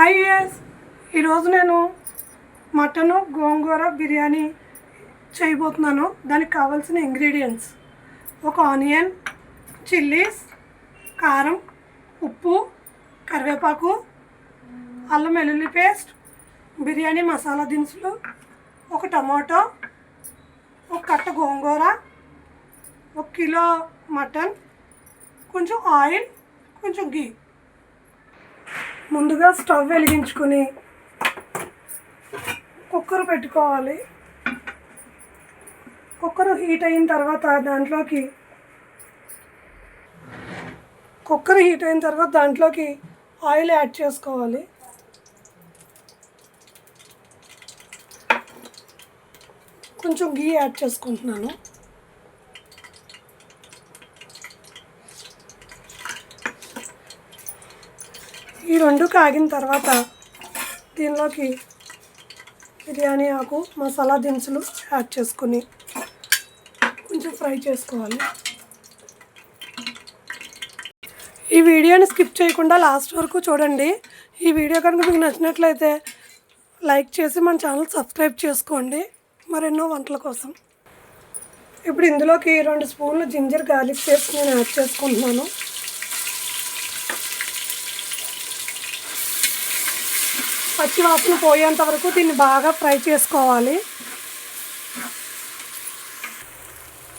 Hi yes ఈరోజు నేను mutton గోంగూర బిర్యానీ చేయబోతున్నాను. దానికి కావాల్సిన ఇంగ్రీడియంట్స్: ఒక ఆనియన్, చిల్లీస్, కారం, ఉప్పు, కరివేపాకు, అల్లం వెల్లుల్లి పేస్ట్, బిర్యానీ మసాలా దినుసులు, ఒక టమాటో, ఒక కట్ట గోంగూర, 1 కిలో మటన్, కొంచెం ఆయిల్, కొంచెం గీ. ముందుగా స్టవ్ వెలిగించుకొని కుక్కర్ పెట్టుకోవాలి. కుక్కర్ హీట్ అయిన తర్వాత దాంట్లోకి ఆయిల్ యాడ్ చేసుకోవాలి. కొంచెం గీ యాడ్ చేసుకుంటున్నాను. ఈ రెండు కాగిన తర్వాత దీనిలోకి బిర్యానీ ఆకు, మసాలా దినుసులు యాడ్ చేసుకుని కొంచెం ఫ్రై చేసుకోవాలి. ఈ వీడియోని స్కిప్ చేయకుండా లాస్ట్ వరకు చూడండి. ఈ వీడియో కనుక మీకు నచ్చినట్లయితే లైక్ చేసి మన ఛానల్ సబ్స్క్రైబ్ చేసుకోండి మరెన్నో వంటల కోసం. ఇప్పుడు ఇందులోకి 2 స్పూన్లు జింజర్ గార్లిక్ పేస్ట్ నేను యాడ్ చేసుకుంటున్నాను. పచ్చి వాసన పోయేంత వరకు దీన్ని బాగా ఫ్రై చేసుకోవాలి.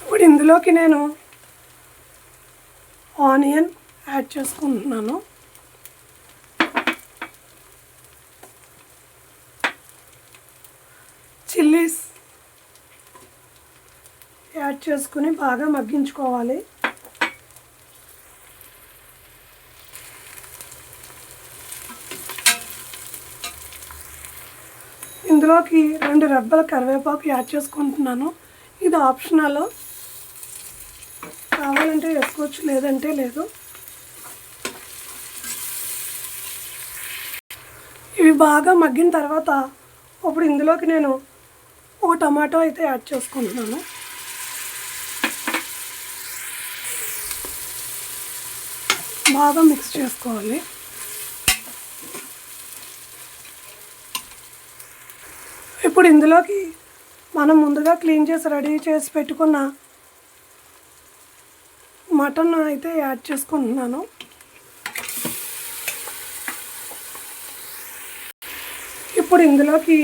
ఇప్పుడు ఇందులోకి నేను ఆనియన్ యాడ్ చేసుకుంటున్నాను. చిల్లీస్ యాడ్ చేసుకుని బాగా మగ్గించుకోవాలి. ఇందులోకి 2 రెబ్బల కరివేపాకు యాడ్ చేసుకుంటున్నాను. ఇది ఆప్షనల్, కావాలంటే వేసుకోవచ్చు, లేదంటే లేదు. ఇవి బాగా మగ్గిన తర్వాత ఇప్పుడు ఇందులోకి నేను ఒక టమాటో అయితే యాడ్ చేసుకుంటున్నాను. బాగా మిక్స్ చేసుకోవాలి. ఇప్పుడు ఇందులోకి మనం ముందుగా క్లీన్ చేసి రెడీ చేసి పెట్టుకున్న మటన్ అయితే యాడ్ చేసుకుంటున్నాను. ఇప్పుడు ఇందులోకి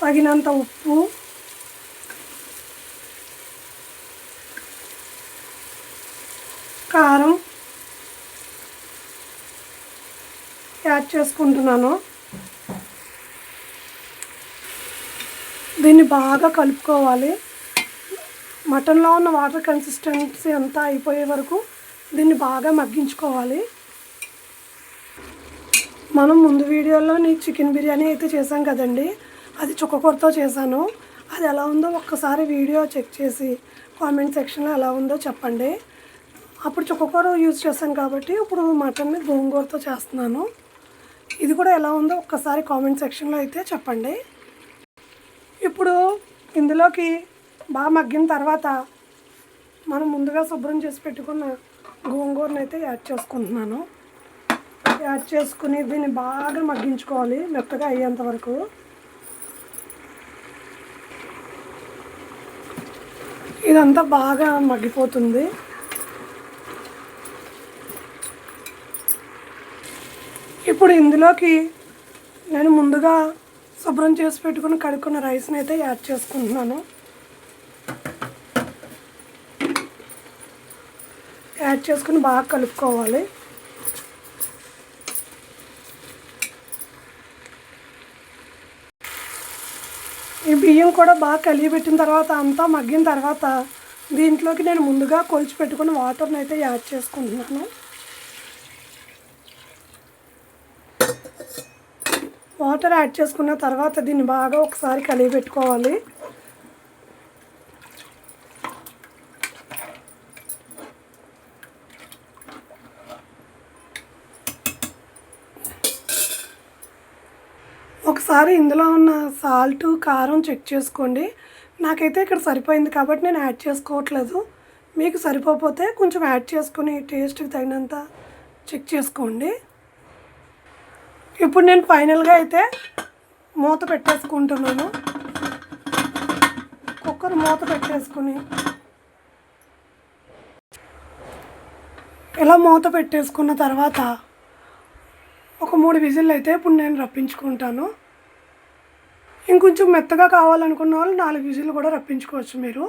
తగినంత ఉప్పు, కారం యాడ్ చేసుకుంటున్నాను. దీన్ని బాగా కలుపుకోవాలి. మటన్లో ఉన్న వాటర్ కన్సిస్టెన్సీ అంతా అయిపోయే వరకు దీన్ని బాగా మగ్గించుకోవాలి. మనం ముందు వీడియోలో చికెన్ బిర్యానీ అయితే చేసాం కదండి, అది చుక్కకూరతో చేశాను. అది ఎలా ఉందో ఒక్కసారి వీడియో చెక్ చేసి కామెంట్ సెక్షన్లో ఎలా ఉందో చెప్పండి. అప్పుడు చుక్కకూర యూజ్ చేశాను కాబట్టి ఇప్పుడు మటన్ని గోంగూరతో చేస్తున్నాను. ఇది కూడా ఎలా ఉందో ఒక్కసారి కామెంట్ సెక్షన్లో అయితే చెప్పండి. ఇప్పుడు ఇందులోకి బాగా మగ్గిన తర్వాత మనం ముందుగా శుభ్రం చేసి పెట్టుకున్న గోంగూరను అయితే యాడ్ చేసుకుంటున్నాను. యాడ్ చేసుకుని దీన్ని బాగా మగ్గించుకోవాలి మెత్తగా అయ్యేంత వరకు. ఇదంతా బాగా మగ్గిపోతుంది. ఇప్పుడు ఇందులోకి నేను ముందుగా శుభ్రం చేసి పెట్టుకుని కడుక్కున్న రైస్ని అయితే యాడ్ చేసుకుంటున్నాను. యాడ్ చేసుకుని బాగా కలుపుకోవాలి. ఈ బియ్యం కూడా బాగా కలిగిపెట్టిన తర్వాత అంతా మగ్గిన తర్వాత దీంట్లోకి నేను ముందుగా కొలిచి పెట్టుకున్న వాటర్ని అయితే యాడ్ చేసుకుంటున్నాను. వాటర్ యాడ్ చేసుకున్న తర్వాత దీన్ని బాగా ఒకసారి కలిగి పెట్టుకోవాలి. ఒకసారి ఇందులో ఉన్న సాల్ట్, కారం చెక్ చేసుకోండి. నాకైతే ఇక్కడ సరిపోయింది కాబట్టి నేను యాడ్ చేసుకోవట్లేదు. మీకు సరిపోతే కొంచెం యాడ్ చేసుకుని టేస్ట్కి తగినంత చెక్ చేసుకోండి. ఇప్పుడు నేను ఫైనల్గా అయితే మూత పెట్టేసుకుంటున్నాను. కుక్కర్ మూత పెట్టేసుకుని ఇలా మూత పెట్టేసుకున్న తర్వాత ఒక 3 విజిల్ అయితే ఇప్పుడు నేను రప్పించుకుంటాను. ఇంకొంచెం మెత్తగా కావాలనుకున్న వాళ్ళు 4 విజిల్ కూడా రప్పించుకోవచ్చు మీరు.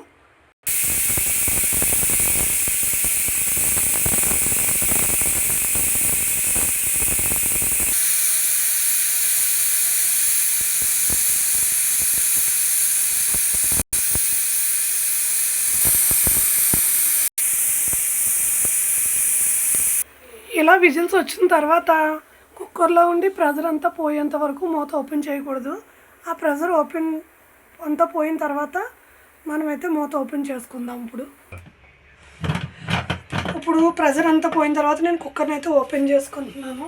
ఇలా విజిల్స్ వచ్చిన తర్వాత కుక్కర్లో ఉండి ప్రెజర్ అంతా పోయేంత వరకు మూత ఓపెన్ చేయకూడదు. ఆ ప్రెజర్ అంతా పోయిన తర్వాత మనమైతే మూత ఓపెన్ చేసుకుందాం. ఇప్పుడు ప్రెజర్ అంతా పోయిన తర్వాత నేను కుక్కర్ని అయితే ఓపెన్ చేసుకుంటున్నాను.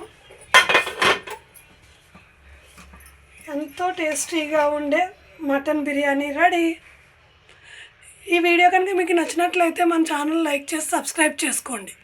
ఎంతో టేస్టీగా ఉండే మటన్ బిర్యానీ రెడీ. ఈ వీడియో కనుక మీకు నచ్చినట్లయితే మన ఛానల్ లైక్ చేసి సబ్స్క్రైబ్ చేసుకోండి.